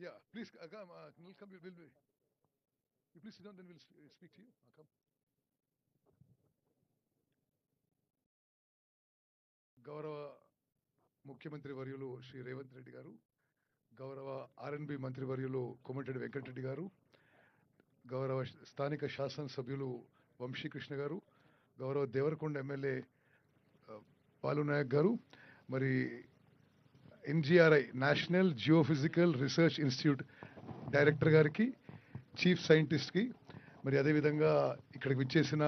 Yeah, please come. We'll come. You please sit down. Then we'll speak to you. Come. గౌరవ ముఖ్యమంత్రి వర్యులు శ్రీ రేవంత్ రెడ్డి గారు, గౌరవ ఆర్ఎన్బి మంత్రివర్యులు కోమటిరెడ్డి వెంకటరెడ్డి గారు, గౌరవ స్థానిక శాసనసభ్యులు వంశీకృష్ణ గారు, గౌరవ దేవరకొండ ఎమ్మెల్యే బాలునాయక్ గారు, మరి NGRI national geophysical research institute director గారికి, చీఫ్ సైంటిస్ట్కి, మరి అదేవిధంగా ఇక్కడికి విచ్చేసిన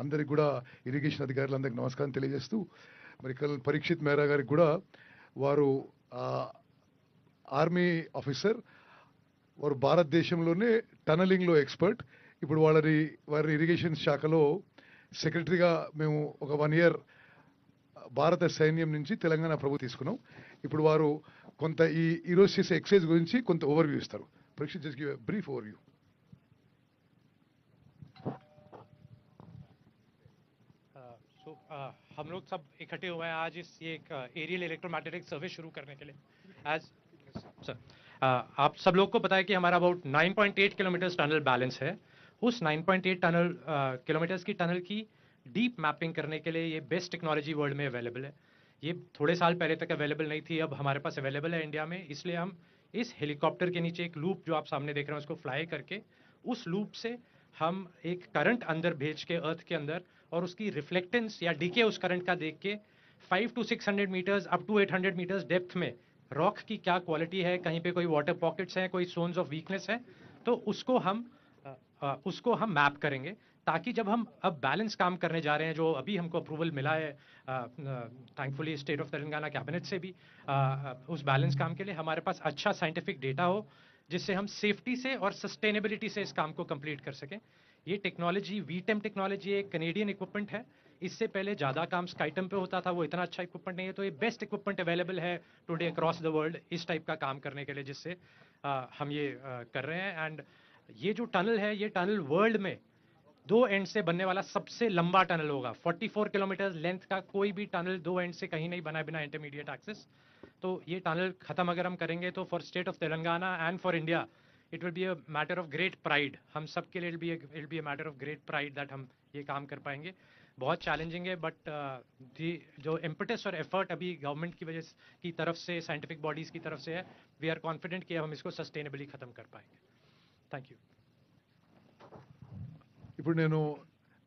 అందరికి కూడా ఇరిగేషన్ అధికారులందరికీ నమస్కారం తెలియజేస్తూ, మరి కల్నల్ పరీక్షిత్ మేరా గారికి కూడా, వారు ఆర్మీ ఆఫీసర్, వారు భారతదేశంలోనే టనలింగ్లో ఎక్స్పర్ట్. ఇప్పుడు వారి ఇరిగేషన్ శాఖలో సెక్రటరీగా మేము ఒక 1 year భారత సైన్యం నుంచి తెలంగాణ ప్రభు తీసుకున్నాం. ఇప్పుడు వారు కొంత ఈరోజు చేసే ఎక్సైజ్ గురించి కొంత ఓవర్వ్యూ ఇస్తారు. Parikshit just give a brief overview. हम लोग सब इकट्ठे हुए हैं आज ये एक एरियल इलेक्ट्रोमैग्नेटिक सर्वे शुरू करने के लिए. एज सर आप सब लोग को पता है कि हमारा अबाउट 9.8 किलोमीटर टनल बैलेंस है. उस 9.8 किलोमीटर्स की टनल की डीप मैपिंग करने के लिए ये बेस्ट टेक्नोलॉजी वर्ल्ड में अवेलेबल है. ये थोड़े साल पहले तक अवेलेबल नहीं थी, अब हमारे पास अवेलेबल है इंडिया में. इसलिए हम इस हेलीकॉप्टर के नीचे एक लूप जो आप सामने देख रहे हैं उसको फ्लाई करके उस लूप से हम एक करंट अंदर भेज के अर्थ के अंदर और उसकी रिफ्लेक्टेंस या डीके उस करंट का देख के 500 to 600 metres up to 800 metres depth में रॉक की क्या क्वालिटी है, कहीं पे कोई वाटर पॉकेट्स हैं, कोई जोन्स ऑफ वीकनेस है, तो उसको हम मैप करेंगे, ताकि जब हम अब बैलेंस काम करने जा रहे हैं, जो अभी हमको अप्रूवल मिला है thankfully state of Telangana cabinet से भी, उस बैलेंस काम के लिए हमारे पास अच्छा साइंटिफिक डेटा हो, जिससे हम सेफ्टी से और सस्टेनेबिलिटी से इस काम को कंप्लीट कर सकें. ये टेक्नोलॉजी वीटेम टेक्नोलॉजी एक कनेडियन इक्विपमेंट है. इससे पहले ज़्यादा काम स्काईटम पे होता था, वो इतना अच्छा इक्विपमेंट नहीं है. तो ये बेस्ट इक्विपमेंट अवेलेबल है टुडे अक्रॉस द वर्ल्ड इस टाइप का काम करने के लिए, जिससे हम ये कर रहे हैं. एंड ये जो टनल है, ये टनल वर्ल्ड में 2 एंड से बनने वाला सबसे लंबा टनल होगा. 44 किलोमीटर लेंथ का कोई भी टनल 2 एंड से कहीं नहीं बना बिना इंटरमीडिएट एक्सेस. तो ये टनल खत्म अगर हम करेंगे तो for state of Telangana and for India it will be a matter of great pride. हम सब के लिए it be a matter of great pride that हम ये काम कर पाएंगे. बहुत चैलेंजिंग है, बट जो इम्पटस और एफर्ट अभी गवर्नमेंट की वजह की तरफ से, साइंटिफिक बॉडीज़ की तरफ से है, वी आर कॉन्फिडेंट कि हम इसको सस्टेनेबली ख़त्म कर पाएंगे. Thank you. ఇప్పుడు నేను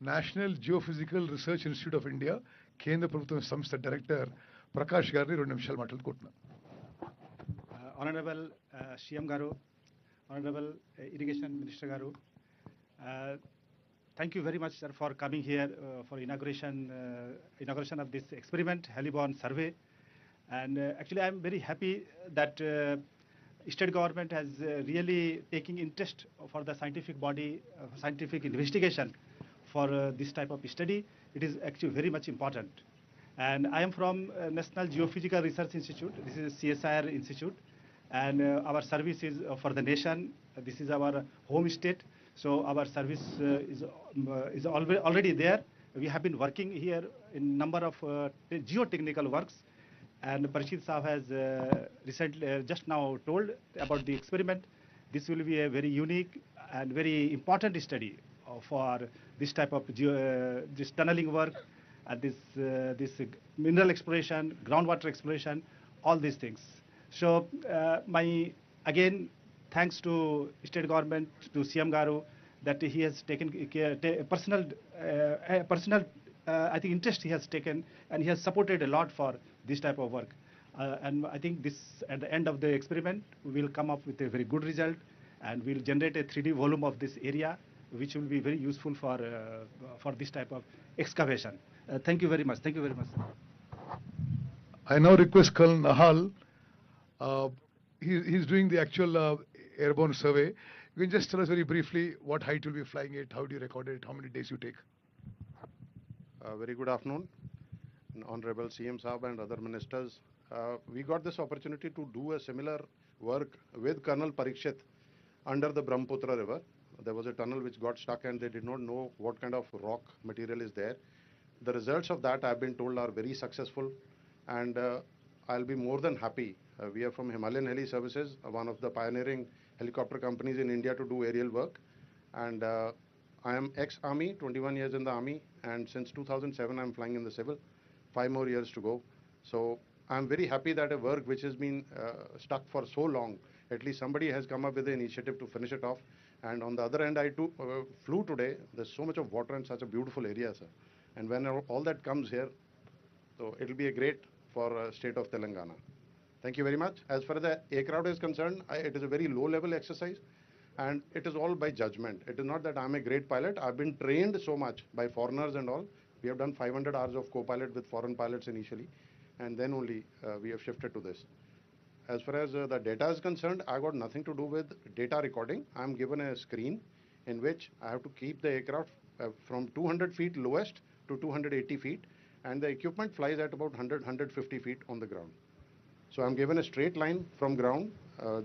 national geophysical research institute of India కేంద్ర ప్రభుత్వ సంస్థ డైరెక్టర్ ప్రకాష్ గారిని 2 నిమిషాలు మాట్లాడుకుంటున్నాను. ఆనరబుల్ సీఎం గారు, ఆనరబుల్ ఇరిగేషన్ మినిస్టర్ గారు, thank you very much, sir, for coming here for inauguration of this experiment, Heliborne survey. And actually, I'm very happy that state government has really taking interest for the scientific body, scientific investigation for this type of study. It is actually very much important. And I am from National Geophysical Research Institute. This is CSIR Institute. And our service is for the nation. This is our home state. So our service is already there. We have been working here in number of geotechnical works. And Parshid Saab has recently just now told about the experiment. This will be a very unique and very important study for this type of this tunneling work and this mineral exploration, groundwater exploration, all these things. So my again thanks to state government, to CM Garu, that he has taken care, personal I think interest he has taken, and he has supported a lot for this type of work. And I think this, at the end of the experiment, we will come up with a very good result, and we'll generate a 3D volume of this area, which will be very useful for this type of excavation. Thank you very much. Thank you very much, sir. I now request Colonel Nahal. He's doing the actual airborne survey. You can just tell us very briefly what height you'll be flying it, how do you record it, how many days you take. Very good afternoon, Honorable CM Saab and other ministers. We got this opportunity to do a similar work with Colonel Parikshit under the Brahmaputra River. There was a tunnel which got stuck and they did not know what kind of rock material is there. The results of that, I've been told, are very successful, and I'll be more than happy We are from Himalayan Heli Services, one of the pioneering helicopter companies in India to do aerial work. And I am ex-Army, 21 years in the Army, and since 2007 I'm flying in the civil, 5 more years to go. So I'm very happy that a work which has been stuck for so long, at least somebody has come up with the initiative to finish it off. And on the other hand, I too flew today. There's so much of water and such a beautiful area, sir. And when all that comes here, so it will be a great for state of Telangana. Thank you very much. As far as the aircraft is concerned, it is a very low level exercise and it is all by judgment. It is not that I'm a great pilot. I've been trained so much by foreigners and all. We have done 500 hours of co-pilot with foreign pilots initially, and then only we have shifted to this. As far as the data is concerned, I got nothing to do with data recording. I'm given a screen in which I have to keep the aircraft from 200 feet lowest to 280 feet, and the equipment flies at about 150 feet on the ground. So I'm given a straight line from ground.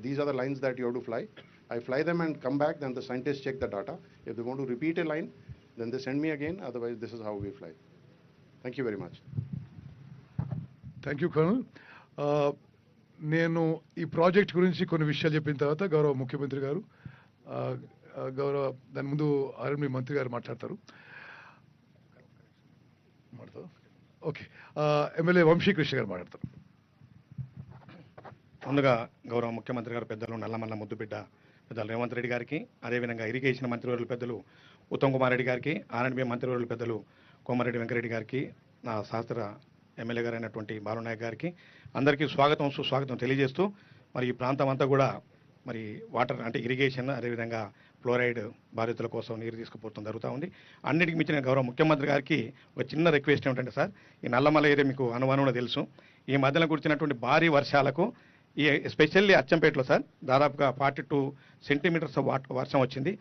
These are the lines that you have to fly. I fly them and come back, then the scientists check the data. If they want to repeat a line, then they send me again. Otherwise, this is how we fly. Thank you very much. Thank you colonel. నేను ఈ project గురించి కొన్ని విషయాలు చెప్పిన తర్వాత గౌరవ ముఖ్యమంత్రి గారు దాని ముందు ఆర్ఎండ్బి మంత్రి గారు మాట్లాడతారు. ఓకే, ఎమ్మెల్యే వంశీకృష్ణ గారు మాట్లాడతారు. ముందుగా గౌరవ ముఖ్యమంత్రి గారు పెద్దలు నల్లమల్ల ముద్దుబిడ్డ పెద్దలు రేవంత్ రెడ్డి గారికి, అదేవిధంగా ఇరిగేషన్ మంత్రివర్యులు పెద్దలు ఉత్తమ్ కుమార్ రెడ్డి గారికి, ఆర్ఎండ్బి మంత్రివర్యులు పెద్దలు కోమారెడ్డి వెంకరెడ్డి గారికి, నా శాస్త్ర ఎమ్మెల్యే గారు అయినటువంటి బాలునాయక్ గారికి అందరికీ స్వాగతం సుస్వాగతం తెలియజేస్తూ, మరి ఈ ప్రాంతం అంతా కూడా మరి వాటర్ అంటే ఇరిగేషన్, అదేవిధంగా ఫ్లోరైడ్ బాధితుల కోసం నీరు తీసుకుపోవడం జరుగుతూ ఉంది. అన్నిటికీ మించిన గౌరవ ముఖ్యమంత్రి గారికి ఒక చిన్న రిక్వెస్ట్ ఏమిటంటే సార్, ఈ నల్లమల ఏరియా మీకు అనుమానంగా తెలుసు. ఈ మధ్యలో కురిచినటువంటి భారీ వర్షాలకు ఈ ఎస్పెషల్లీ అచ్చంపేటలో సార్ దాదాపుగా 42 సెంటీమీటర్స్ వర్షం వచ్చింది.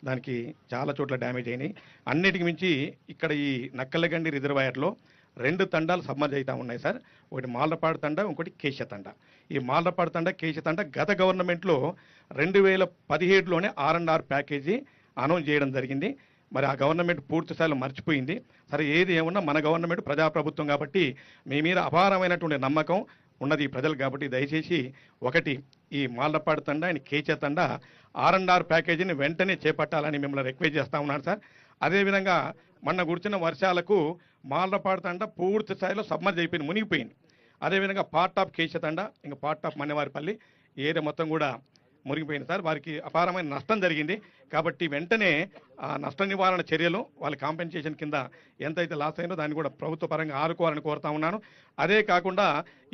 దానికి చాలా చోట్ల డ్యామేజ్ అయినాయి. అన్నిటికి మించి ఇక్కడ ఈ నక్కలగండి రిజర్వాయర్లో 2 తండాలు సబ్మర్జ్ అవుతా ఉన్నాయి సార్. ఒకటి మాలపాడు తండ, ఇంకోటి కేశ తండ. ఈ మాలపాడు తండ, కేశ తండ గత గవర్నమెంట్లో 2017లోనే R&R ప్యాకేజీ అనౌన్స్ చేయడం జరిగింది. మరి ఆ గవర్నమెంట్ పూర్తి స్థాయిలో మర్చిపోయింది. సరే, ఏది ఏమన్నా మన గవర్నమెంట్ ప్రజాప్రభుత్వం కాబట్టి మీ మీద అపారమైనటువంటి నమ్మకం ఉన్నది ప్రజలు కాబట్టి దయచేసి ఒకటి ఈ మాలపాడు తండ అండ్ కేచ తండ R&R ప్యాకేజీని వెంటనే చేపట్టాలని మిమ్మల్ని రిక్వెస్ట్ చేస్తా ఉన్నాను సార్. అదేవిధంగా మొన్న కురిచిన వర్షాలకు మాలపాడు తండ పూర్తి స్థాయిలో సబ్మర్జ్ అయిపోయింది, మునిగిపోయింది. అదేవిధంగా పార్ట్ ఆఫ్ కేశ తండ, ఇంకా పార్ట్ ఆఫ్ మన్నెవారిపల్లి ఏరియా మొత్తం కూడా మునిగిపోయింది సార్. వారికి అపారమైన నష్టం జరిగింది కాబట్టి వెంటనే ఆ నష్ట నివారణ చర్యలు వాళ్ళ కాంపెన్సేషన్ కింద ఎంతైతే లాస్ అయిందో దాన్ని కూడా ప్రభుత్వ పరంగా ఆదుకోవాలని కోరుతా ఉన్నాను. అదే కాకుండా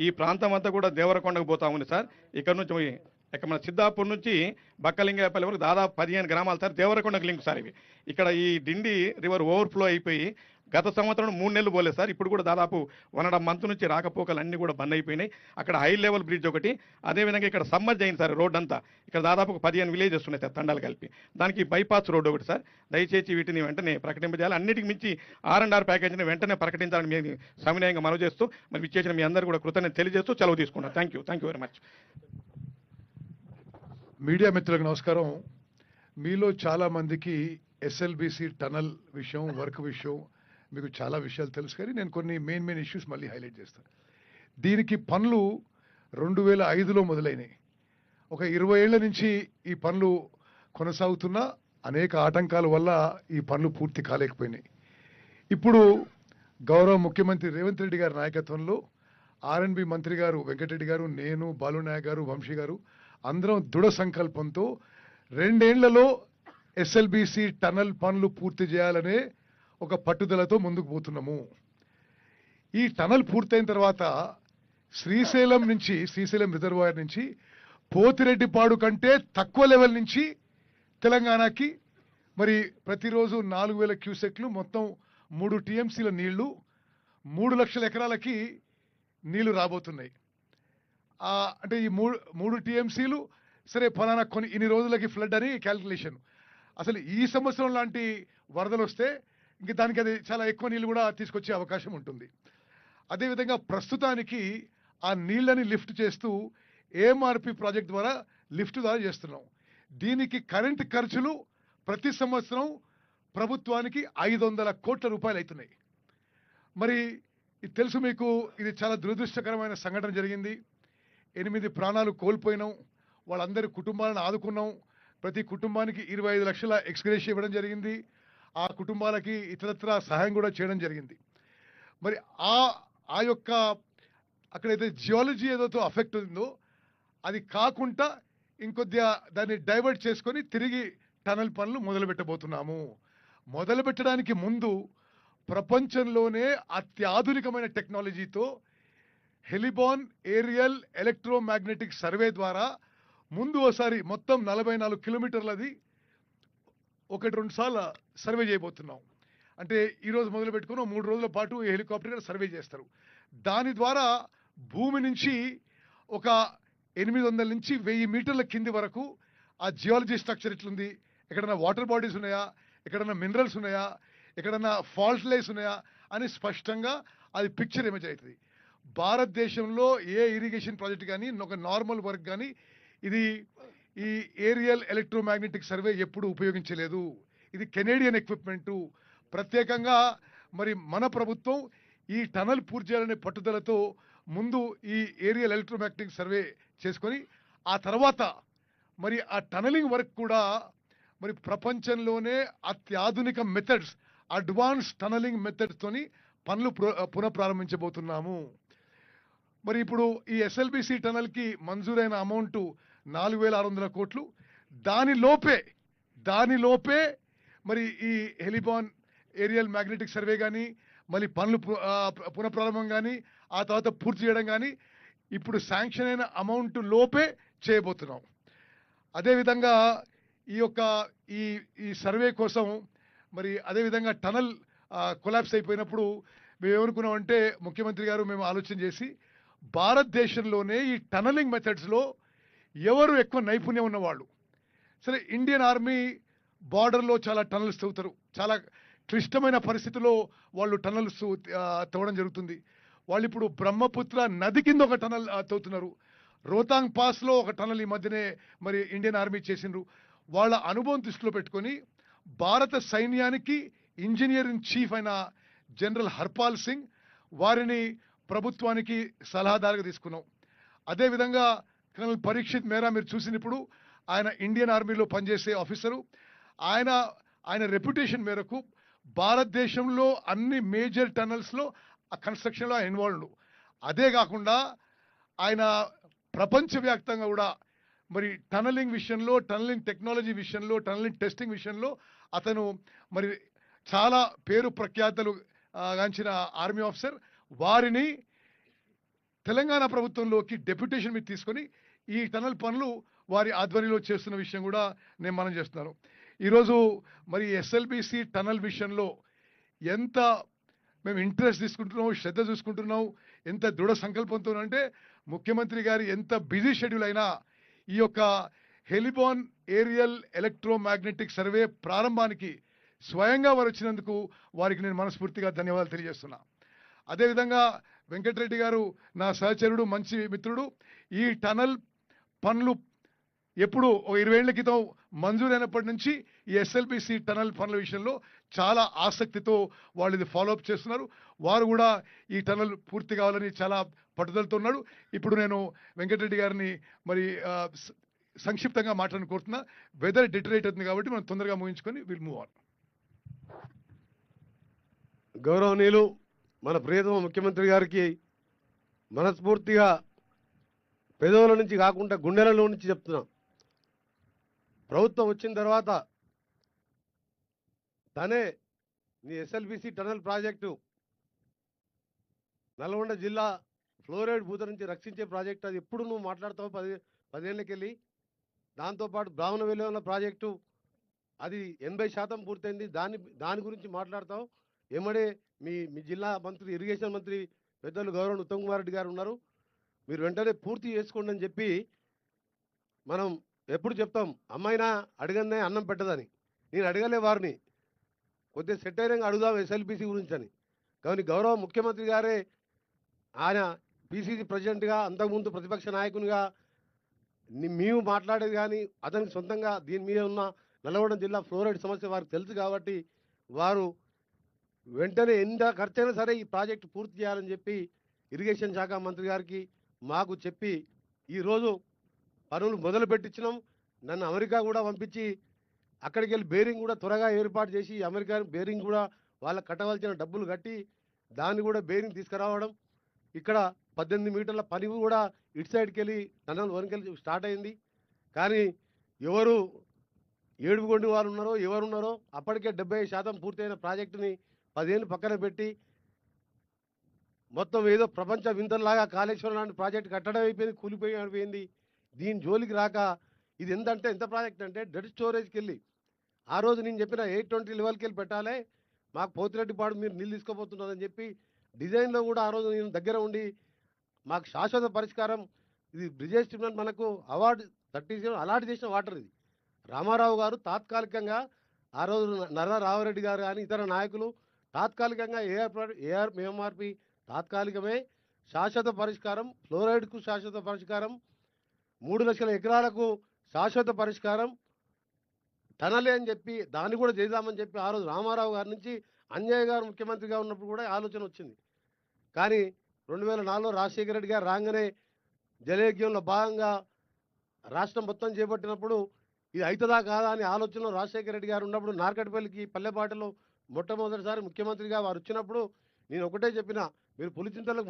ఈ ప్రాంతం అంతా కూడా దేవరకొండకు పోతా ఉంది సార్. ఇక్కడ నుంచి మన సిద్ధాపూర్ నుంచి బక్కలింగపల్లి వరకు దాదాపు 15 గ్రామాలు సార్ దేవరకొండకు లింక్ సార్. ఇవి ఇక్కడ ఈ డిండి రివర్ ఓవర్ఫ్లో అయిపోయి గత సంవత్సరం 3 నెలలు పోలేదు సార్. ఇప్పుడు కూడా దాదాపు 1.5 మంత్ నుంచి రాకపోకలు అన్నీ కూడా బంద్ అయిపోయినాయి. అక్కడ హై లెవెల్ బ్రిడ్జ్ ఒకటి, అదేవిధంగా ఇక్కడ సమ్మర్జ్ అయింది సార్ రోడ్ అంతా. ఇక్కడ దాదాపు 15 విలేజెస్ ఉన్నాయి సార్ తండాలు కలిపి. దానికి బైపాస్ రోడ్ ఒకటి సార్. దయచేసి వీటిని వెంటనే ప్రకటింపజేయాలి. అన్నిటికి మించి R&R ప్యాకేజీని వెంటనే ప్రకటించాలని మేము సవినయంగా మనవి చేస్తూ మరి ఇచ్చేసిన మీ అందరూ కూడా కృతజ్ఞత తెలియజేస్తూ సెలవు తీసుకున్నాను. Thank you very much. Media మిత్రులకు నమస్కారం. మీలో చాలా మందికి ఎస్ఎల్బిసి టనల్ విషయం, వర్క్ విషయం మీకు చాలా విషయాలు తెలుసు, కానీ నేను కొన్ని మెయిన్ ఇష్యూస్ మళ్ళీ హైలైట్ చేస్తాను. దీనికి పనులు 2005లో మొదలైనవి. ఒక 20 ఏళ్ల నుంచి ఈ పనులు కొనసాగుతున్నా అనేక ఆటంకాల వల్ల ఈ పనులు పూర్తి కాలేకపోయినాయి. ఇప్పుడు గౌరవ ముఖ్యమంత్రి రేవంత్ రెడ్డి గారి నాయకత్వంలో ఆర్ఎండ్బి మంత్రి గారు వెంకటరెడ్డి గారు, నేను, బాలునాయక్ గారు, వంశీ గారు అందరం దృఢ సంకల్పంతో 2 ఏళ్లలో ఎస్ఎల్బిసి టనల్ పనులు పూర్తి చేయాలనే ఒక పట్టుదలతో ముందుకు పోతున్నాము. ఈ టనల్ పూర్తయిన తర్వాత శ్రీశైలం రిజర్వాయర్ నుంచి పోతిరెడ్డిపాడు కంటే తక్కువ లెవెల్ నుంచి తెలంగాణకి మరి ప్రతిరోజు 4000 క్యూసెక్లు, మొత్తం 3 టీఎంసీల నీళ్లు, 3 లక్షల ఎకరాలకి నీళ్లు రాబోతున్నాయి. అంటే ఈ 3 టీఎంసీలు సరే ఫలానా ఇన్ని రోజులకి ఫ్లడ్ అని క్యాల్కులేషన్. అసలు ఈ సంవత్సరం లాంటి వరదలు వస్తే ఇంక దానికి అది చాలా ఎక్కువ నీళ్ళు కూడా తీసుకొచ్చే అవకాశం ఉంటుంది. అదేవిధంగా ప్రస్తుతానికి ఆ నీళ్ళని లిఫ్ట్ చేస్తూ ఏఎంఆర్పి ప్రాజెక్ట్ ద్వారా లిఫ్ట్ ద్వారా చేస్తున్నాం. దీనికి కరెంట్ ఖర్చులు ప్రతి సంవత్సరం ప్రభుత్వానికి 500 కోట్ల రూపాయలు అవుతున్నాయి. మరి ఇది తెలుసు మీకు, ఇది చాలా దురదృష్టకరమైన సంఘటన జరిగింది. 8 ప్రాణాలు కోల్పోయినాం. వాళ్ళందరి కుటుంబాలను ఆదుకున్నాం. ప్రతి కుటుంబానికి 25 లక్షల ఎక్స్‌గ్రేషియా ఇవ్వడం జరిగింది. ఆ కుటుంబాలకి ఇతరత్రా సహాయం కూడా చేయడం జరిగింది. మరి ఆ యొక్క అక్కడైతే జియాలజీ ఏదైతే అఫెక్ట్ ఉందో అది కాకుండా ఇంకొద్దిగా దాన్ని డైవర్ట్ చేసుకొని తిరిగి టనల్ పనులు మొదలుపెట్టబోతున్నాము. మొదలుపెట్టడానికి ముందు ప్రపంచంలోనే అత్యాధునికమైన టెక్నాలజీతో హెలిబాన్ ఏరియల్ ఎలక్ట్రోమాగ్నెటిక్ సర్వే ద్వారా ముందు ఒకసారి మొత్తం 44 కిలోమీటర్లది 1-2 సార్లు సర్వే చేయబోతున్నాం. అంటే ఈరోజు మొదలు పెట్టుకుని 3 రోజుల పాటు ఈ హెలికాప్టర్ సర్వే చేస్తారు. దాని ద్వారా భూమి నుంచి ఒక 800 నుంచి 1000 మీటర్ల కింది వరకు ఆ జియాలజీ స్ట్రక్చర్ ఎట్లుంది, ఎక్కడన్నా వాటర్ బాడీస్ ఉన్నాయా, ఎక్కడన్నా మినరల్స్ ఉన్నాయా, ఎక్కడన్నా ఫాల్ట్ లైన్స్ ఉన్నాయా అని స్పష్టంగా అది పిక్చర్ ఇమేజ్ అవుతుంది. భారతదేశంలో ఏ ఇరిగేషన్ ప్రాజెక్ట్ కానీ ఒక నార్మల్ వర్క్ కానీ ఇది ఈ ఏరియల్ ఎలక్ట్రోమాగ్నెటిక్ సర్వే ఎప్పుడు ఉపయోగించలేదు. ఇది కెనేడియన్ ఎక్విప్మెంటు. ప్రత్యేకంగా మరి మన ప్రభుత్వం ఈ టనల్ పూర్తి చేయాలనే పట్టుదలతో ముందు ఈ ఏరియల్ ఎలక్ట్రోమాగ్నెటిక్ సర్వే చేసుకొని ఆ తర్వాత మరి ఆ టనలింగ్ వర్క్ కూడా మరి ప్రపంచంలోనే అత్యాధునిక మెథడ్స్, అడ్వాన్స్ టనలింగ్ మెథడ్స్తోని పనులు పునఃప్రారంభించబోతున్నాము. మరి ఇప్పుడు ఈ ఎస్ఎల్బిసి టనల్కి మంజూరైన అమౌంట్ 4,600 కోట్లు. దానిలోపే మరి ఈ హెలిబాన్ ఏరియల్ మ్యాగ్నెటిక్ సర్వే కానీ మళ్ళీ పనులు పునఃప్రారంభం కానీ ఆ తర్వాత పూర్తి చేయడం కానీ ఇప్పుడు శాంక్షన్ అయిన అమౌంట్ లోపే చేయబోతున్నాం. అదేవిధంగా ఈ సర్వే కోసం మరి అదేవిధంగా టనల్ కొలాప్స్ అయిపోయినప్పుడు మేము ఏమనుకున్నామంటే ముఖ్యమంత్రి గారు మేము ఆలోచన చేసి భారతదేశంలోనే ఈ టనలింగ్ మెథడ్స్లో ఎవరు ఎక్కువ నైపుణ్యం ఉన్నవాళ్ళు, సరే ఇండియన్ ఆర్మీ బార్డర్లో చాలా టనల్స్ తవ్వుతారు, చాలా క్లిష్టమైన పరిస్థితుల్లో వాళ్ళు టనల్స్ తవ్వడం జరుగుతుంది. వాళ్ళు ఇప్పుడు బ్రహ్మపుత్ర నది కింద ఒక టనల్ తవ్వుతున్నారు. రోహతాంగ్ పాస్లో ఒక టనల్ ఈ మధ్యనే మరి ఇండియన్ ఆర్మీ చేసిండ్రు. వాళ్ళ అనుభవం దృష్టిలో పెట్టుకొని భారత సైన్యానికి ఇంజనీర్ ఇన్ చీఫ్ అయిన జనరల్ హర్పాల్ సింగ్ వారిని ప్రభుత్వానికి సలహాదారుగా తీసుకున్నాం. అదేవిధంగా కర్నల్ పరీక్షిత్ మేరా మీరు చూసినప్పుడు ఆయన ఇండియన్ ఆర్మీలో పనిచేసే ఆఫీసరు. ఆయన రెప్యుటేషన్ మేరకు భారతదేశంలో అన్ని మేజర్ టనల్స్లో ఆ కన్స్ట్రక్షన్లో ఇన్వాల్వ్డ్. అదే కాకుండా ఆయన ప్రపంచవ్యాప్తంగా కూడా మరి టనలింగ్ విషయంలో, టనలింగ్ టెక్నాలజీ విషయంలో, టనలింగ్ టెస్టింగ్ విషయంలో అతను మరి చాలా పేరు ప్రఖ్యాతలు గాంచిన ఆర్మీ ఆఫీసర్. వారిని తెలంగాణ ప్రభుత్వంలోకి డెప్యుటేషన్ మీద తీసుకొని ఈ టనల్ పనులు వారి ఆధ్వర్యంలో చేస్తున్న విషయం కూడా నేను మనం చేస్తున్నాను. ఈరోజు మరి ఎస్ఎల్బిసి టనల్ విషయంలో ఎంత మేము ఇంట్రెస్ట్ తీసుకుంటున్నాం, శ్రద్ధ చూసుకుంటున్నాం, ఎంత దృఢ సంకల్పంతో అంటే ముఖ్యమంత్రి గారి ఎంత బిజీ షెడ్యూల్ అయినా ఈ యొక్క హెలిబాన్ ఏరియల్ ఎలక్ట్రోమాగ్నెటిక్ సర్వే ప్రారంభానికి స్వయంగా వారు వచ్చినందుకు వారికి నేను మనస్ఫూర్తిగా ధన్యవాదాలు తెలియజేస్తున్నా. అదేవిధంగా వెంకటరెడ్డి గారు నా సహచరుడు, మంచి మిత్రుడు. ఈ టనల్ పనులు ఎప్పుడు 20 ఏళ్ల క్రితం మంజూరైనప్పటి నుంచి ఈ ఎస్ఎల్బిసి టనల్ పనుల విషయంలో చాలా ఆసక్తితో వాళ్ళు ఇది ఫాలోఅప్ చేస్తున్నారు. వారు కూడా ఈ టనల్ పూర్తి కావాలని చాలా పట్టుదలతో ఉన్నాడు. ఇప్పుడు నేను వెంకటరెడ్డి గారిని మరి సంక్షిప్తంగా మాట్లాడని కోరుతున్నా. వెదర్ డిటరేట్ అవుతుంది కాబట్టి మనం తొందరగా ముగించుకొని విల్ మూవ్ ఆన్. గౌరవనీయులు మన ప్రియతమ ముఖ్యమంత్రి గారికి మనస్ఫూర్తిగా పెదవుల నుంచి కాకుండా గుండెలలో నుంచి చెప్తున్నాం. ప్రభుత్వం వచ్చిన తర్వాత తనే నీ ఎస్ఎల్బిసి టనల్ ప్రాజెక్టు నల్గొండ జిల్లా ఫ్లోరైడ్ పూత నుంచి రక్షించే ప్రాజెక్టు, అది ఎప్పుడు నువ్వు మాట్లాడతావు 10 ఏళ్ళకెళ్ళి. దాంతోపాటు బ్రాహ్మణవెల్లి ఉన్న ప్రాజెక్టు అది 80% పూర్తయింది. దాని గురించి మాట్లాడతావు. ఏమడే మీ జిల్లా మంత్రి, ఇరిగేషన్ మంత్రి పెద్దలు గౌరవ ఉత్తమ్ కుమార్ రెడ్డి గారు ఉన్నారు. మీరు వెంటనే పూర్తి చేసుకోండి అని చెప్పి మనం ఎప్పుడు చెప్తాం. అమ్మాయినా అడగనే అన్నం పెట్టదని. నేను అడగలే వారిని, కొద్దిగా సెట్ అయినా అడుగుదాం ఎస్ఎల్బిసి గురించి అని. కానీ గౌరవ ముఖ్యమంత్రి గారే ఆయన పిసిసి ప్రెసిడెంట్గా, అంతకుముందు ప్రతిపక్ష నాయకునిగా మేము మాట్లాడేది కానీ అతనికి సొంతంగా దీని మీద ఉన్న నల్గొండ జిల్లా ఫ్లోరైడ్ సమస్య వారికి తెలుసు కాబట్టి వారు వెంటనే ఎంత ఖర్చైనా సరే ఈ ప్రాజెక్టు పూర్తి చేయాలని చెప్పి ఇరిగేషన్ శాఖ మంత్రి గారికి మాకు చెప్పి ఈరోజు పనులు మొదలు పెట్టించినాం. నన్ను అమెరికా కూడా పంపించి అక్కడికి వెళ్ళి బేరింగ్ కూడా త్వరగా ఏర్పాటు చేసి అమెరికా బేరింగ్ కూడా వాళ్ళకి కట్టవలసిన డబ్బులు కట్టి దాన్ని కూడా బేరింగ్ తీసుకురావడం. ఇక్కడ 18 మీటర్ల పని కూడా ఇటు సైడ్కి వెళ్ళి నన్ను వనకెళ్ళి స్టార్ట్ అయింది. కానీ ఎవరు ఏడుపుగొండి వారు ఉన్నారో ఎవరున్నారో అప్పటికే 70% పూర్తయిన ప్రాజెక్టుని 10 ఏళ్ళు పక్కన పెట్టి మొత్తం ఏదో ప్రపంచ వింతల్లాగా కాళేశ్వరం లాంటి ప్రాజెక్టు కట్టడం అయిపోయింది, కూలిపోయి అయిపోయింది. దీని జోలికి రాక ఇది ఎంత ప్రాజెక్ట్ అంటే డెడ్ స్టోరేజ్కి వెళ్ళి ఆ రోజు నేను చెప్పిన 820 లెవెల్కి వెళ్ళి పెట్టాలి, మాకు పోతిరెడ్డిపాడు మీరు నీళ్ళు తీసుకోబోతున్నారని చెప్పి డిజైన్లో కూడా ఆ రోజు నేను దగ్గర ఉండి మాకు శాశ్వత పరిష్కారం ఇది బ్రిజేష్ ట్రిబ్యునల్ మనకు అవార్డు 37 అలాట్ చేసిన వాటర్ ఇది. రామారావు గారు తాత్కాలికంగా ఆ రోజు నర్రా రామారెడ్డి గారు కానీ ఇతర నాయకులు తాత్కాలికంగా ఏఆర్ఎంఆర్పి తాత్కాలికమే శాశ్వత పరిష్కారం, ఫ్లోరైడ్కు శాశ్వత పరిష్కారం, 3 లక్షల ఎకరాలకు శాశ్వత పరిష్కారం టనలే అని చెప్పి దాన్ని కూడా చేద్దామని చెప్పి ఆ రోజు రామారావు గారి నుంచి అంజయ్య గారు ముఖ్యమంత్రిగా ఉన్నప్పుడు కూడా ఆలోచన వచ్చింది. కానీ 2004లో రాజశేఖర రెడ్డి గారు రాగానే జలయజ్ఞంలో భాగంగా రాష్ట్రం మొత్తం చేపట్టినప్పుడు ఇది అవుతుందా కాదా అని ఆలోచనలో రాజశేఖర రెడ్డి గారు ఉన్నప్పుడు నార్కట్పల్లికి పల్లెపాటలో మొట్టమొదటిసారి ముఖ్యమంత్రిగా వారు వచ్చినప్పుడు నేను ఒకటే చెప్పిన, మీరు పులిచింతలకు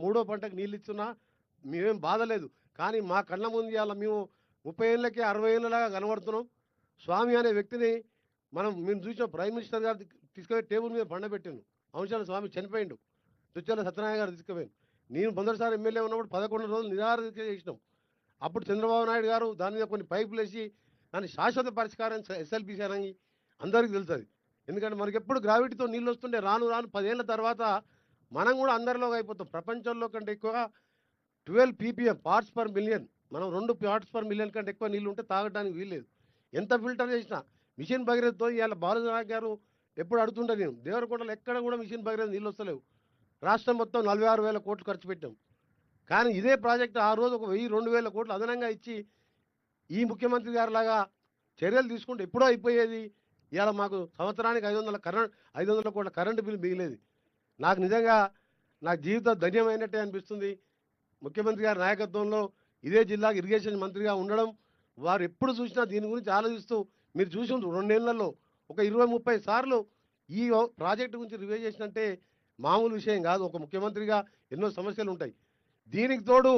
మూడో పంటకు నీళ్ళు ఇస్తున్నా మేమేం బాధ లేదు, కానీ మా కళ్ళ ముందు ఇవాళ మేము 30 ఏళ్ళకి 60 ఏళ్ళలాగా కనబడుతున్నాం. స్వామి అనే వ్యక్తిని మేము చూసిన ప్రైమ్ మినిస్టర్ గారు తీసుకుపోయి టేబుల్ మీద పండబెట్టాను. అంశాల స్వామి చనిపోయిండు, తుచ్చాల సత్యనారాయణ గారు తీసుకుపోయాను. నేను మొదటిసారి ఎమ్మెల్యే ఉన్నప్పుడు 11 రోజులు నిరాహారదీక్ష చేసినాం. అప్పుడు చంద్రబాబు నాయుడు గారు దాని మీద కొన్ని పైపులు వేసి దాన్ని శాశ్వత పరిష్కారం ఎస్ఎల్బిసి అని అందరికీ తెలుస్తుంది. ఎందుకంటే మనకి ఎప్పుడు గ్రావిటీతో నీళ్ళు వస్తుంటే రాను 10 ఏళ్ళ తర్వాత మనం కూడా అందరిలోకి అయిపోతాం. ప్రపంచంలో కంటే ఎక్కువ 12 ppm పార్ట్స్ పర్ మిలియన్, మనం 2 పార్ట్స్ పర్ మిలియన్ కంటే ఎక్కువ నీళ్ళు ఉంటే తాగడానికి వీల్లేదు. ఎంత ఫిల్టర్ చేసినా మిషన్ భగీరథతో ఇవాళ బాలనాయక్ గారు ఎప్పుడు అడుగుతుంటే నేను దేవరకొండలో ఎక్కడ కూడా మిషన్ భగీరథ నీళ్ళు వస్తలేవు. రాష్ట్రం మొత్తం 46,000 కోట్లు ఖర్చు పెట్టాం. కానీ ఇదే ప్రాజెక్టు ఆ రోజు ఒక 1,000-2,000 కోట్లు అదనంగా ఇచ్చి ఈ ముఖ్యమంత్రి గారి లాగా చర్యలు తీసుకుంటే ఎప్పుడో అయిపోయేది. ఇవాళ మాకు సంవత్సరానికి 500 కోట్ల కరెంటు బిల్లు మిగిలేది. నాకు నిజంగా నా జీవితం ధన్యమైనట్టే అనిపిస్తుంది. ముఖ్యమంత్రి గారి నాయకత్వంలో ఇదే జిల్లాకు ఇరిగేషన్ మంత్రిగా ఉండడం, వారు ఎప్పుడు చూసినా దీని గురించి ఆలోచిస్తూ మీరు చూసి 2 నెలల్లో ఒక 20-30 సార్లు ఈ ప్రాజెక్టు గురించి రివ్యూ చేసినంటే మామూలు విషయం కాదు. ఒక ముఖ్యమంత్రిగా ఎన్నో సమస్యలు ఉంటాయి. దీనికి తోడు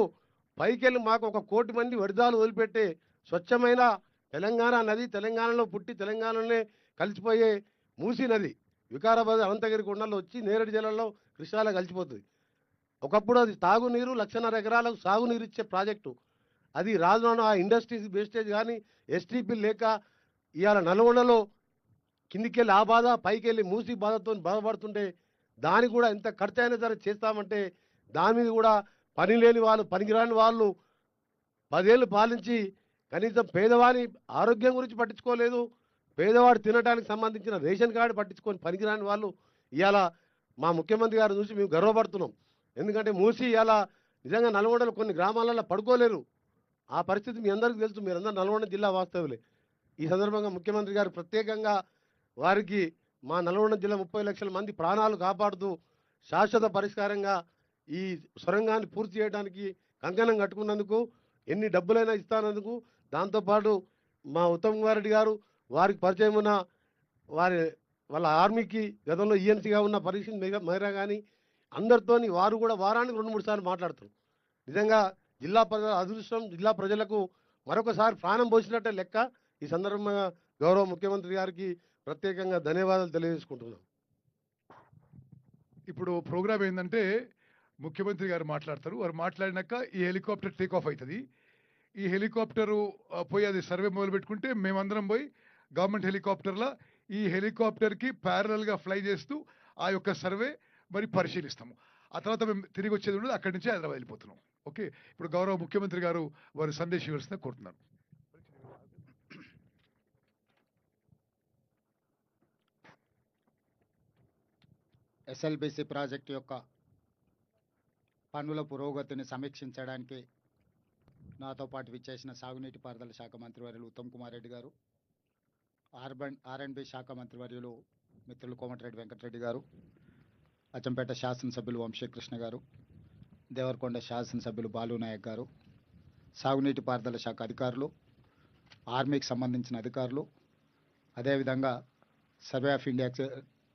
పైకెళ్ళి మాకు 1 కోటి మంది వడిదాలు వదిలిపెట్టే స్వచ్ఛమైన తెలంగాణ నది, తెలంగాణలో పుట్టి తెలంగాణలోనే కలిసిపోయే మూసీ నది వికారాబాద్ అనంతగిరి కొండల్లో వచ్చి నేరేడు జిల్లాలో కృష్ణాలో కలిసిపోతుంది. ఒకప్పుడు అది తాగునీరు 1,50,000 ఎకరాలకు సాగునీరు ఇచ్చే ప్రాజెక్టు. అది రాజున ఆ ఇండస్ట్రీస్ వేస్టేజ్ కానీ ఎస్టీపీ లేక ఇవాళ నల్గొండలో కిందికెళ్ళి ఆ బాధ, పైకెళ్ళి మూసి బాధతో బాధపడుతుంటే దానికి కూడా ఎంత ఖర్చు అయినా సరే చేస్తామంటే దాని మీద కూడా పని లేని వాళ్ళు, పనికిరాని వాళ్ళు 10 ఏళ్ళు పాలించి కనీసం పేదవాని ఆరోగ్యం గురించి పట్టించుకోలేదు, పేదవాడు తినడానికి సంబంధించిన రేషన్ కార్డు పట్టించుకొని పనికిరాని వాళ్ళు ఇవాళ మా ముఖ్యమంత్రి గారు చూసి మేము గర్వపడుతున్నాం. ఎందుకంటే మూసి ఇవాళ నిజంగా నల్గొండలో కొన్ని గ్రామాలలో పడుకోలేరు. ఆ పరిస్థితి మీ అందరికీ తెలుసు, మీరందరూ నల్గొండ జిల్లా వాస్తవులే. ఈ సందర్భంగా ముఖ్యమంత్రి గారు ప్రత్యేకంగా వారికి మా నల్గొండ జిల్లా 30 లక్షల మంది ప్రాణాలు కాపాడుతూ శాశ్వత పరిష్కారంగా ఈ సొరంగాన్ని పూర్తి చేయడానికి కంకణం కట్టుకున్నందుకు, ఎన్ని డబ్బులైనా ఇస్తానందుకు, దాంతోపాటు మా ఉత్తమ్ కుమార్ రెడ్డి గారు వారికి పరిచయం ఉన్న వాళ్ళ ఆర్మీకి గతంలో ఈఎన్సీగా ఉన్న పరీక్ష మైరా కానీ అందరితోని వారు కూడా వారానికి 2-3 సార్లు మాట్లాడుతారు. నిజంగా జిల్లా ప్రజల అదృష్టం, జిల్లా ప్రజలకు మరొకసారి ప్రాణం పోసినట్టే లెక్క. ఈ సందర్భంగా గౌరవ ముఖ్యమంత్రి గారికి ప్రత్యేకంగా ధన్యవాదాలు తెలియజేసుకుంటున్నాం. ఇప్పుడు ప్రోగ్రామ్ ఏంటంటే ముఖ్యమంత్రి గారు మాట్లాడతారు. వారు మాట్లాడినాక ఈ హెలికాప్టర్ టేక్ ఆఫ్ అవుతుంది. ఈ హెలికాప్టరు పోయి అది సర్వే మొదలు పెట్టుకుంటే మేమందరం పోయి గవర్నమెంట్ హెలికాప్టర్లో ఈ హెలికాప్టర్కి ప్యారలల్గా ఫ్లై చేస్తూ ఆ యొక్క సర్వే మరి పరిశీలిస్తాము. ఆ తర్వాత మేము తిరిగి వచ్చేది ఉండదు, అక్కడి నుంచి హైదరాబాద్ వెళ్ళిపోతున్నాం. ఓకే, ఇప్పుడు గౌరవ ముఖ్యమంత్రి గారు వారి సందేశం ఇవ్వాల్సిందిగా కోరుతున్నారు. ఎస్ఎల్బిసి ప్రాజెక్టు యొక్క పనుల పురోగతిని సమీక్షించడానికి నాతో పాటు విచ్చేసిన సాగునీటి పారుదల శాఖ మంత్రివర్యులు ఉత్తమ్ కుమార్ రెడ్డి గారు, ఆర్ఎండ్బి శాఖ మంత్రివర్యులు మిత్రులు కోమటిరెడ్డి వెంకటరెడ్డి గారు, అచ్చంపేట శాసనసభ్యులు వంశీకృష్ణ గారు, దేవరకొండ శాసనసభ్యులు బాలు నాయక్ గారు, సాగునీటి పారుదల శాఖ అధికారులు, ఆర్మీకి సంబంధించిన అధికారులు, అదేవిధంగా సర్వే ఆఫ్ ఇండియాకి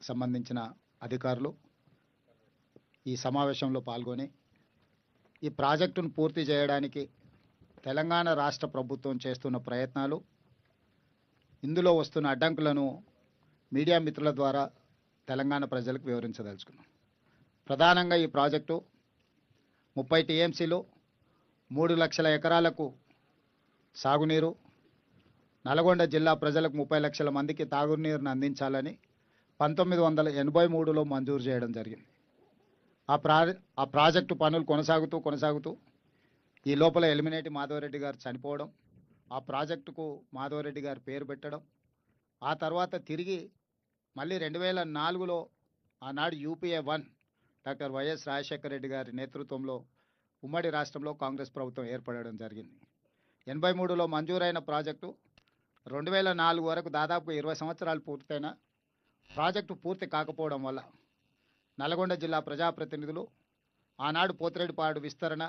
సంబంధించిన అధికారులు ఈ సమావేశంలో పాల్గొని ఈ ప్రాజెక్టును పూర్తి చేయడానికి తెలంగాణ రాష్ట్ర ప్రభుత్వం చేస్తున్న ప్రయత్నాలు, ఇందులో వస్తున్న అడ్డంకులను మీడియా మిత్రుల ద్వారా తెలంగాణ ప్రజలకు వివరించదలుచుకున్నాం. ప్రధానంగా ఈ ప్రాజెక్టు 30 టీఎంసీలు 3 లక్షల ఎకరాలకు సాగునీరు, నల్గొండ జిల్లా ప్రజలకు 30 లక్షల మందికి తాగునీరును అందించాలని 1983లో మంజూరు చేయడం జరిగింది. ఆ ప్రాజెక్టు పనులు కొనసాగుతూ ఈ లోపల ఎలిమినేటి మాధవరెడ్డి గారు చనిపోవడం, ఆ ప్రాజెక్టుకు మాధవరెడ్డి గారు పేరు పెట్టడం, ఆ తర్వాత తిరిగి మళ్ళీ 2004లో ఆనాడు UPA 1 doctor YS Rajasekhara Reddy గారి నేతృత్వంలో ఉమ్మడి రాష్ట్రంలో కాంగ్రెస్ ప్రభుత్వం ఏర్పడడం జరిగింది. 83లో మంజూరైన ప్రాజెక్టు 2004 వరకు దాదాపు 20 సంవత్సరాలు పూర్తయిన ప్రాజెక్టు పూర్తి కాకపోవడం వల్ల నల్గొండ జిల్లా ప్రజాప్రతినిధులు ఆనాడు పోతిరెడ్డిపాడు విస్తరణ,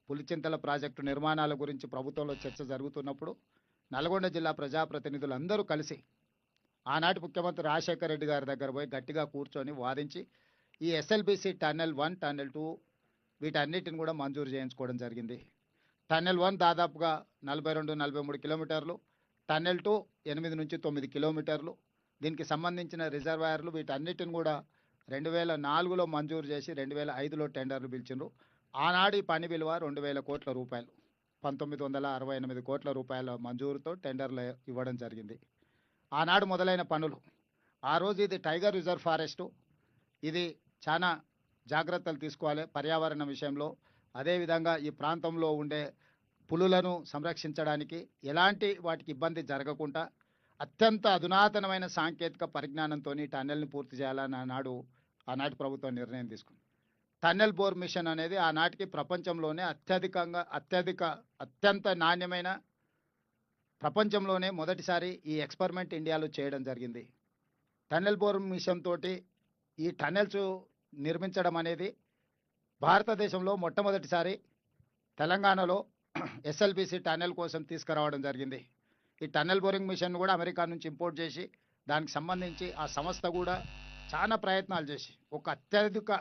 పులిచింతల ప్రాజెక్టు నిర్మాణాల గురించి ప్రభుత్వంలో చర్చ జరుగుతున్నప్పుడు నల్గొండ జిల్లా ప్రజాప్రతినిధులు అందరూ కలిసి ఆనాటి ముఖ్యమంత్రి రాజశేఖర రెడ్డి గారి దగ్గర పోయి గట్టిగా కూర్చొని వాదించి ఈ ఎస్ఎల్బిసి టన్నెల్ 1, టన్నెల్ 2 వీటన్నిటిని కూడా మంజూరు చేయించుకోవడం జరిగింది. టన్నెల్ 1 దాదాపుగా 42-43 కిలోమీటర్లు, టన్నెల్ 2 8 నుంచి 9 కిలోమీటర్లు. దీనికి సంబంధించిన రిజర్వాయర్లు వీటన్నిటిని కూడా 2004లో మంజూరు చేసి 2005లో టెండర్లు పిలిచిండ్రు. ఆనాడు ఈ పని విలువ 2000 కోట్ల రూపాయలు, 1968 కోట్ల రూపాయల మంజూరుతో టెండర్లు ఇవ్వడం జరిగింది. ఆనాడు మొదలైన పనులు, ఆ రోజు ఇది టైగర్ రిజర్వ్ ఫారెస్టు, ఇది చాలా జాగ్రత్తలు తీసుకోవాలి పర్యావరణ విషయంలో. అదేవిధంగా ఈ ప్రాంతంలో ఉండే పులులను సంరక్షించడానికి ఎలాంటి వాటికి ఇబ్బంది జరగకుండా అత్యంత అధునాతనమైన సాంకేతిక పరిజ్ఞానంతో టన్నెల్ని పూర్తి చేయాలని ఆనాటి ప్రభుత్వం నిర్ణయం తీసుకుంది. టన్నెల్ బోర్ మిషన్ అనేది ఆనాటికి ప్రపంచంలోనే అత్యంత నాణ్యమైన, ప్రపంచంలోనే మొదటిసారి ఈ ఎక్స్పెరిమెంట్ ఇండియాలో చేయడం జరిగింది. టన్నెల్ బోర్ మిషన్ తోటి ఈ టన్నెల్స్ నిర్మించడం అనేది భారతదేశంలో మొట్టమొదటిసారి తెలంగాణలో ఎస్ఎల్బిసి టన్నెల్ కోసం తీసుకురావడం జరిగింది. ఈ టన్నెల్ బోరింగ్ మిషన్ కూడా అమెరికా నుంచి ఇంపోర్ట్ చేసి దానికి సంబంధించి ఆ సంస్థ కూడా చాలా ప్రయత్నాలు చేసి ఒక అత్యధిక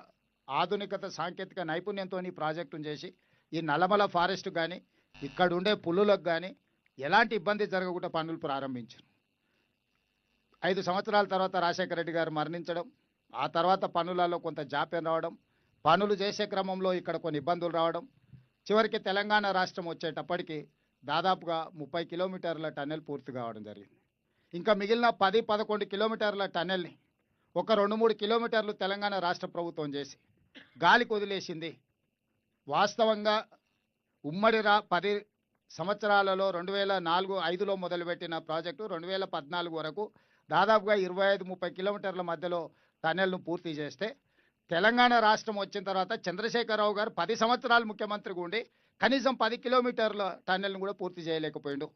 ఆధునికత సాంకేతిక నైపుణ్యంతో ఈ ప్రాజెక్టును చేసి ఈ నల్లమల ఫారెస్ట్ కానీ ఇక్కడ ఉండే పులులకు కానీ ఎలాంటి ఇబ్బంది జరగకుండా పనులు ప్రారంభించారు. 5 సంవత్సరాల తర్వాత రాజశేఖర రెడ్డి గారు మరణించడం, ఆ తర్వాత పనులలో కొంత జాప్యం రావడం, పనులు చేసే క్రమంలో ఇక్కడ కొన్ని ఇబ్బందులు రావడం, చివరికి తెలంగాణ రాష్ట్రం వచ్చేటప్పటికి దాదాపుగా 30 కిలోమీటర్ల టన్నెల్ పూర్తి కావడం జరిగింది. ఇంకా మిగిలిన 10-11 కిలోమీటర్ల టన్నెల్ని ఒక 2-3 కిలోమీటర్లు తెలంగాణ రాష్ట్ర ప్రభుత్వం చేసి గాలికి వదిలేసింది. వాస్తవంగా ఉమ్మడి 10 సంవత్సరాలలో 2004-05లో మొదలుపెట్టిన ప్రాజెక్టు 2014 వరకు దాదాపుగా 25-30 కిలోమీటర్ల మధ్యలో టన్నెల్ను పూర్తి చేస్తే, తెలంగాణ రాష్ట్రం వచ్చిన తర్వాత చంద్రశేఖరరావు గారు 10 సంవత్సరాలు ముఖ్యమంత్రిగా ఉండి కనీసం 10 కిలోమీటర్ల టన్నెల్ను కూడా పూర్తి చేయలేకపోయిండు.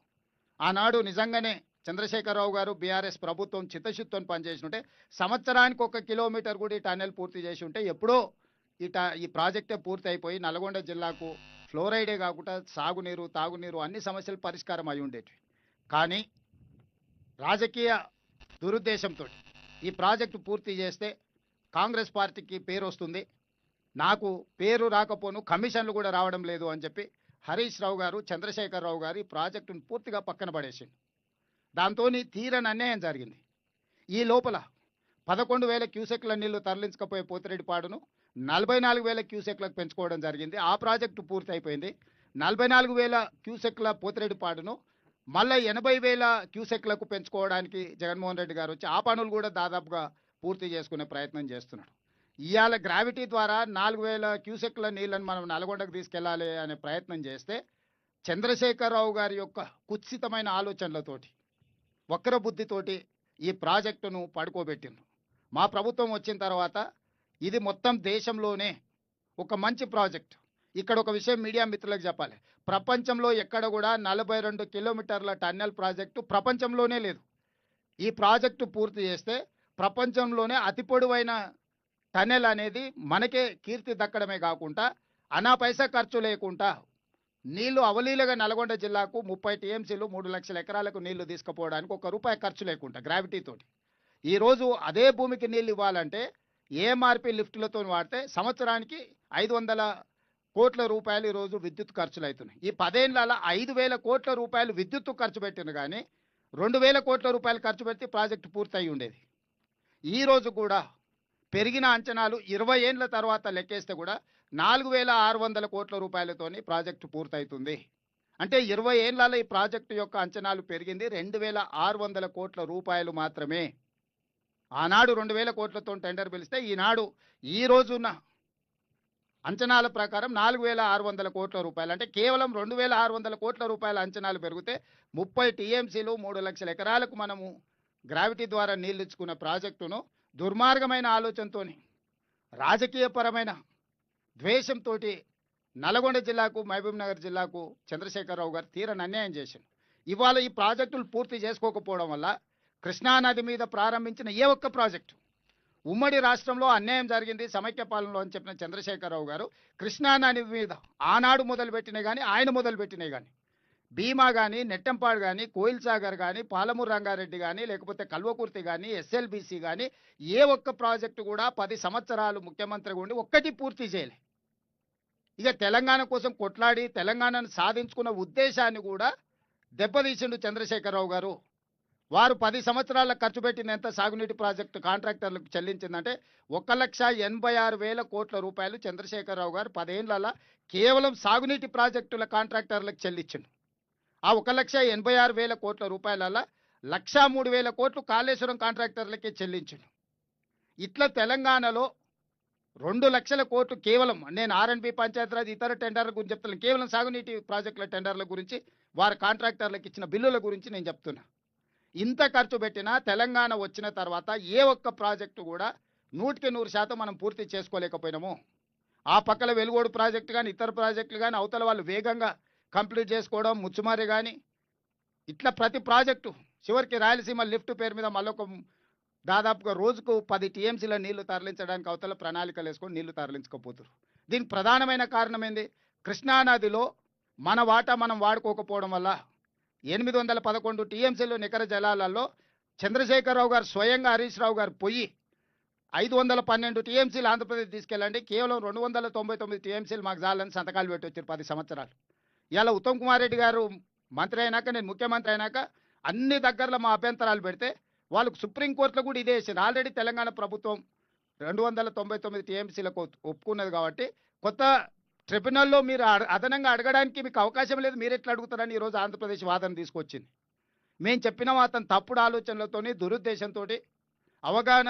ఆనాడు నిజంగానే చంద్రశేఖరరావు గారు బీఆర్ఎస్ ప్రభుత్వం చిత్తశుద్ధితో పనిచేసి సంవత్సరానికి 1 కిలోమీటర్ కూడా ఈ టన్నెల్ పూర్తి చేసి ఉంటే ఎప్పుడో ఈ ప్రాజెక్టే పూర్తి అయిపోయి నల్గొండ జిల్లాకు ఫ్లోరైడే కాకుండా సాగునీరు, తాగునీరు అన్ని సమస్యలు పరిష్కారం అయి ఉండేవి. కానీ రాజకీయ దురుద్దేశంతో ఈ ప్రాజెక్టు పూర్తి చేస్తే కాంగ్రెస్ పార్టీకి పేరు వస్తుంది, నాకు పేరు రాకపోను కమిషన్లు కూడా రావడం లేదు అని చెప్పి హరీష్ రావు గారు, చంద్రశేఖరరావు గారు ఈ ప్రాజెక్టును పూర్తిగా పక్కన పడేసింది. దాంతో తీరని అన్యాయం జరిగింది. ఈ లోపల 11,000 క్యూసెక్ల నీళ్లు తరలించకపోయే పోతిరెడ్డిపాడును 44,000 క్యూసెక్లకు పెంచుకోవడం జరిగింది. ఆ ప్రాజెక్టు పూర్తి అయిపోయింది. 44,000 క్యూసెక్ల పోతిరెడ్డిపాడును మళ్ళీ 80,000 క్యూసెక్లకు పెంచుకోవడానికి జగన్మోహన్ రెడ్డి గారు వచ్చి ఆ పనులు కూడా దాదాపుగా పూర్తి చేసుకునే ప్రయత్నం చేస్తున్నాడు. ఇవాళ గ్రావిటీ ద్వారా 4,000 క్యూసెక్ల నీళ్ళని మనం నల్గొండకు తీసుకెళ్లాలి అనే ప్రయత్నం చేస్తే చంద్రశేఖరరావు గారి యొక్క కుత్సితమైన ఆలోచనలతోటి, వక్ర బుద్ధితోటి ఈ ప్రాజెక్టును పడుకోబెట్టిండ్రు. మా ప్రభుత్వం వచ్చిన తర్వాత ఇది మొత్తం దేశంలోనే ఒక మంచి ప్రాజెక్టు. ఇక్కడ ఒక విషయం మీడియా మిత్రులకు చెప్పాలి, ప్రపంచంలో ఎక్కడ కూడా 42 కిలోమీటర్ల టన్నెల్ ప్రాజెక్టు ప్రపంచంలోనే లేదు. ఈ ప్రాజెక్టు పూర్తి చేస్తే ప్రపంచంలోనే అతి పొడవైన టన్నెల్ అనేది మనకే కీర్తి దక్కడమే కాకుండా అనా పైసా ఖర్చు లేకుండా నీళ్లు అవలీలగా నల్గొండ జిల్లాకు 30 టీఎంసీలు 3 లక్షల ఎకరాలకు నీళ్లు తీసుకుపోవడానికి ₹1 ఖర్చు లేకుండా గ్రావిటీతోటి. ఈరోజు అదే భూమికి నీళ్ళు ఇవ్వాలంటే ఏఎంఆర్పి లిఫ్టులతో వాడితే సంవత్సరానికి 500 కోట్ల రూపాయలు ఈరోజు విద్యుత్ ఖర్చులు అవుతున్నాయి. ఈ 10 ఏళ్లలో 5,000 కోట్ల రూపాయలు విద్యుత్తు ఖర్చు పెట్టిన కానీ 2,000 కోట్ల రూపాయలు ఖర్చు పెడితే ప్రాజెక్టు పూర్తయి ఉండేది. ఈరోజు కూడా పెరిగిన అంచనాలు 20 ఏళ్ల తర్వాత లెక్కేస్తే కూడా 4,600 కోట్ల రూపాయలతోని ప్రాజెక్టు పూర్తవుతుంది. అంటే 20 ఏళ్లలో ఈ ప్రాజెక్టు యొక్క అంచనాలు పెరిగింది 2,600 కోట్ల రూపాయలు మాత్రమే. ఆనాడు 2,000 కోట్లతో టెండర్ పిలిస్తే ఈనాడు ఈ రోజున్న అంచనాల ప్రకారం 4,600 కోట్ల రూపాయలు, అంటే కేవలం 2,600 కోట్ల రూపాయల అంచనాలు పెరిగితే 30 టీఎంసీలు 3 లక్షల ఎకరాలకు మనము గ్రావిటీ ద్వారా నీళ్ళు ఇచ్చుకున్న ప్రాజెక్టును దుర్మార్గమైన ఆలోచనతో రాజకీయపరమైన ద్వేషంతో నల్గొండ జిల్లాకు మహబూబ్ నగర్ జిల్లాకు చంద్రశేఖరరావు గారు తీరని అన్యాయం చేశారు. ఇవాళ ఈ ప్రాజెక్టులు పూర్తి చేసుకోకపోవడం వల్ల కృష్ణానది మీద ప్రారంభించిన ఏ ఒక్క ప్రాజెక్టు ఉమ్మడి రాష్ట్రంలో అన్యాయం జరిగింది సమైక్య పాలనలో అని చెప్పిన చంద్రశేఖరరావు గారు కృష్ణానది మీద ఆనాడు మొదలుపెట్టినాయి కానీ ఆయన మొదలుపెట్టినాయి కానీ భీమా కానీ నెట్టంపాడు కానీ కోయిల్ సాగర్ కానీ పాలమూరు రంగారెడ్డి కానీ లేకపోతే కల్వకుర్తి కానీ ఎస్ఎల్బీసీ కానీ ఏ ఒక్క ప్రాజెక్టు కూడా 10 సంవత్సరాలు ముఖ్యమంత్రిగా ఉండి ఒక్కటి పూర్తి చేయలే. ఇక తెలంగాణ కోసం కొట్లాడి తెలంగాణను సాధించుకున్న ఉద్దేశాన్ని కూడా దెబ్బతీసిండు చంద్రశేఖరరావు గారు. వారు 10 సంవత్సరాల ఖర్చు పెట్టిన ఎంత సాగునీటి ప్రాజెక్టు కాంట్రాక్టర్లకు చెల్లించిందంటే 1,86,000 కోట్ల రూపాయలు చంద్రశేఖరరావు గారు 10 ఏళ్లలో కేవలం సాగునీటి ప్రాజెక్టుల కాంట్రాక్టర్లకు చెల్లించిండు. ఆ 1,86,000 కోట్ల రూపాయలలో 1,03,000 కోట్లు కాళేశ్వరం కాంట్రాక్టర్లకే చెల్లించిండు. ఇట్లా తెలంగాణలో 2 లక్షల కోట్లు కేవలం, నేను ఆర్ఎండ్బి పంచాయతీరాజ్ ఇతర టెండర్ల గురించి చెప్తున్నాను, కేవలం సాగునీటి ప్రాజెక్టుల టెండర్ల గురించి వారి కాంట్రాక్టర్లకు ఇచ్చిన బిల్లుల గురించి నేను చెప్తున్నా. ఇంత ఖర్చు పెట్టినా తెలంగాణ వచ్చిన తర్వాత ఏ ఒక్క ప్రాజెక్టు కూడా 100% మనం పూర్తి చేసుకోలేకపోయినాము. ఆ పక్కల వెలుగోడు ప్రాజెక్టు కానీ ఇతర ప్రాజెక్టులు కానీ అవతల వాళ్ళు వేగంగా కంప్లీట్ చేసుకోవడం, ముచ్చుమారి కానీ ఇట్లా ప్రతి ప్రాజెక్టు చివరికి రాయలసీమ లిఫ్ట్ పేరు మీద మళ్ళొక దాదాపుగా రోజుకు 10 టీఎంసీల నీళ్లు తరలించడానికి అవతల ప్రణాళికలు వేసుకొని నీళ్లు తరలించకపోతున్నారు. దీనికి ప్రధానమైన కారణం ఏంది? కృష్ణానదిలో మన వాటా మనం వాడుకోకపోవడం వల్ల 811 టీఎంసీలు నికర జలాలలో చంద్రశేఖరరావు గారు స్వయంగా హరీష్ రావు గారు పోయి 512 టీఎంసీలు ఆంధ్రప్రదేశ్ తీసుకెళ్ళండి, కేవలం 299 టీఎంసీలు మాకు చాలని సంతకాలు పెట్టి వచ్చారు 10 సంవత్సరాలు. ఇలా ఉత్తమ్ కుమార్ రెడ్డి గారు మంత్రి అయినాక, నేను ముఖ్యమంత్రి అయినాక అన్ని దగ్గరలో మా అభ్యంతరాలు పెడితే వాళ్ళకు సుప్రీంకోర్టులో కూడా ఇదే వేసారు. ఆల్రెడీ తెలంగాణ ప్రభుత్వం 299 టీఎంసీలకు ఒప్పుకున్నది కాబట్టి కొత్త ట్రిబ్యునల్లో మీరు అదనంగా అడగడానికి మీకు అవకాశం లేదు, మీరు ఎట్లా అడుగుతారని ఈరోజు ఆంధ్రప్రదేశ్ వాదన తీసుకొచ్చింది. మేము చెప్పిన అతను తప్పుడు ఆలోచనలతోని దురుద్దేశంతో అవగాహన